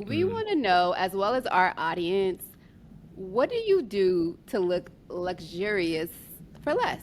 We want to know, as well as our audience, what do you do to look luxurious for less?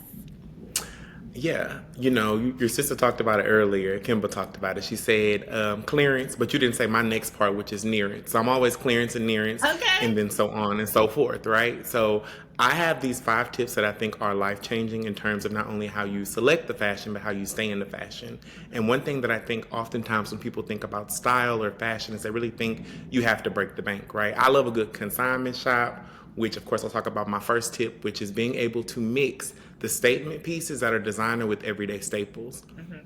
Yeah, your sister talked about it earlier. Kimba talked about it. She said clearance, but you didn't say my next part, which is nearance. So I'm always clearance and nearance, and Okay. then so on and so forth, right? So I have these 5 tips that I think are life changing in terms of not only how you select the fashion, but how you stay in the fashion. And one thing that I think oftentimes when people think about style or fashion is they really think you have to break the bank, right? I love a good consignment shop, which of course I'll talk about my first tip, which is being able to mix the statement pieces that are designer with everyday staples. Hmm.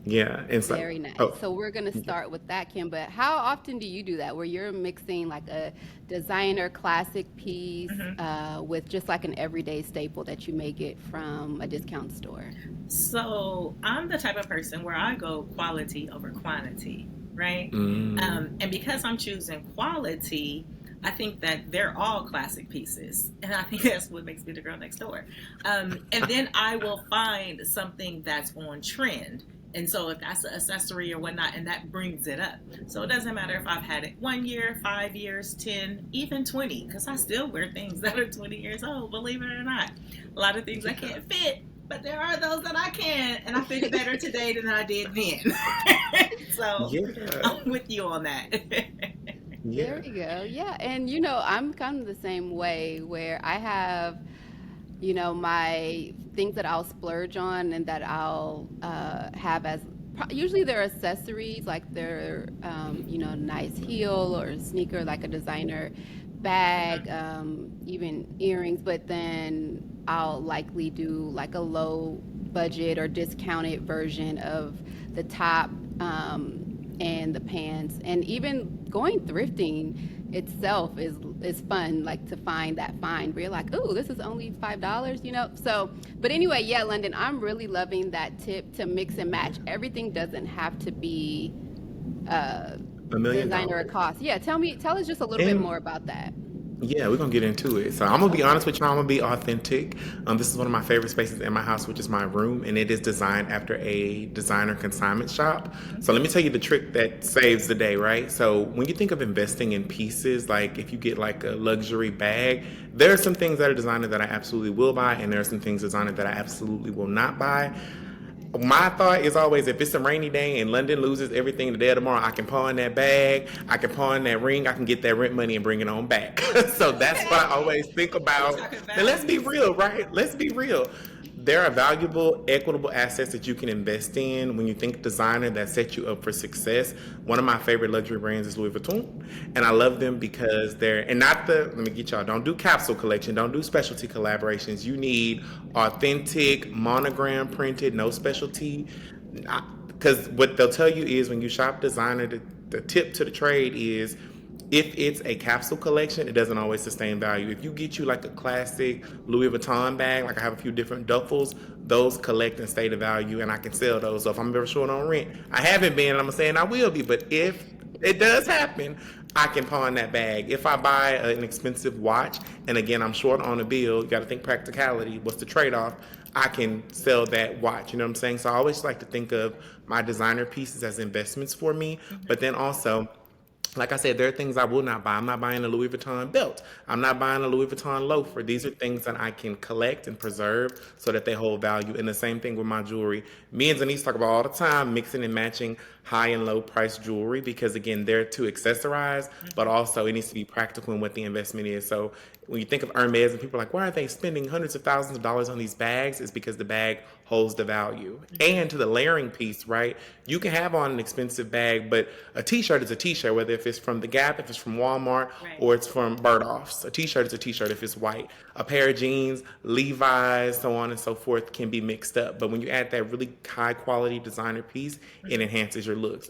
Yeah, and so Very nice. oh, So we're going to start with that, Kim. But how often do you do that, where you're mixing like a designer classic piece Hmm. with just like an everyday staple that you may get from a discount store? So I'm the type of person where I go quality over quantity, right? mm, And because I'm choosing quality, I think that they're all classic pieces. And I think that's what makes me the girl next door. And then I will find something that's on trend. And so if that's an accessory or whatnot, and that brings it up. So it doesn't matter if I've had it 1 year, 5 years, 10, even 20, because I still wear things that are 20 years old, believe it or not. A lot of things I yeah, can't fit, but there are those that I can, and I fit better today than I did then. So yeah, I'm with you on that. There yeah. we go. Yeah. And, I'm kind of the same way where I have, my things that I'll splurge on and that I'll have as usually they're accessories, like they're, nice heel or sneaker, like a designer bag, Hmm. even earrings. But then I'll likely do like a low budget or discounted version of the top. And the pants, and even going thrifting itself is fun, like to find that find where you're like, oh, this is only $5. So but anyway, yeah, London, I'm really loving that tip to mix and match. Everything doesn't have to be uh a million designer or dollars. cost. Yeah, tell us just a little bit more And about that. yeah, we're gonna get into it. So I'm gonna be Okay. honest with you. I'm gonna be authentic. This is one of my favorite spaces in my house, which is my room, and it is designed after a designer consignment shop. So let me tell you the trick that saves the day, right? So when you think of investing in pieces, like if you get like a luxury bag, there are some things that are designer that I absolutely will buy, and there are some things designer that I absolutely will not buy. My thought is always if it's a rainy day and London loses everything the day of tomorrow, I can pawn that bag, I can pawn that ring, I can get that rent money and bring it on back. So that's what I Okay. always think We're about. talking And let's be values. real, right? Let's be real. There are valuable, equitable assets that you can invest in when you think designer that sets you up for success. One of my favorite luxury brands is Louis Vuitton, and I love them because they're and not the. Let me get y'all. Don't do capsule collection. Don't do specialty collaborations. You need authentic, monogram printed, no specialty. Because what they'll tell you is when you shop designer, the tip to the trade is if it's a capsule collection, it doesn't always sustain value. If you get you like a classic Louis Vuitton bag, like I have a few different duffels, those collect and stay the value, and I can sell those. So if I'm ever short on rent, I haven't been, and I'm saying I will be, but if it does happen, I can pawn that bag. If I buy an expensive watch, and again I'm short on a bill, you got to think practicality. What's the trade-off? I can sell that watch. You know what I'm saying? So I always like to think of my designer pieces as investments for me, but Hmm. then also like I said, there are things I will not buy. I'm not buying a Louis Vuitton belt. I'm not buying a Louis Vuitton loafer. These are things that I can collect and preserve so that they hold value. And the same thing with my jewelry. Me and Denise talk about all the time mixing and matching high and low price jewelry because again, they're to accessorize, but Hmm. also it needs to be practical in what the investment is. So when you think of Hermes and people are like, why are they spending hundreds of thousands of dollars on these bags? It's because the bag holds the value. Hmm. And to the layering piece, right? You can have on an expensive bag, but a t-shirt is a t-shirt, whether if it's from the Gap, if it's from Walmart, Right. or it's from Bergdorf's. A t-shirt is a t-shirt if it's white. A pair of jeans, Levi's, so on and so forth can be mixed up. But when you add that really high quality designer piece, it Hmm. enhances your looks.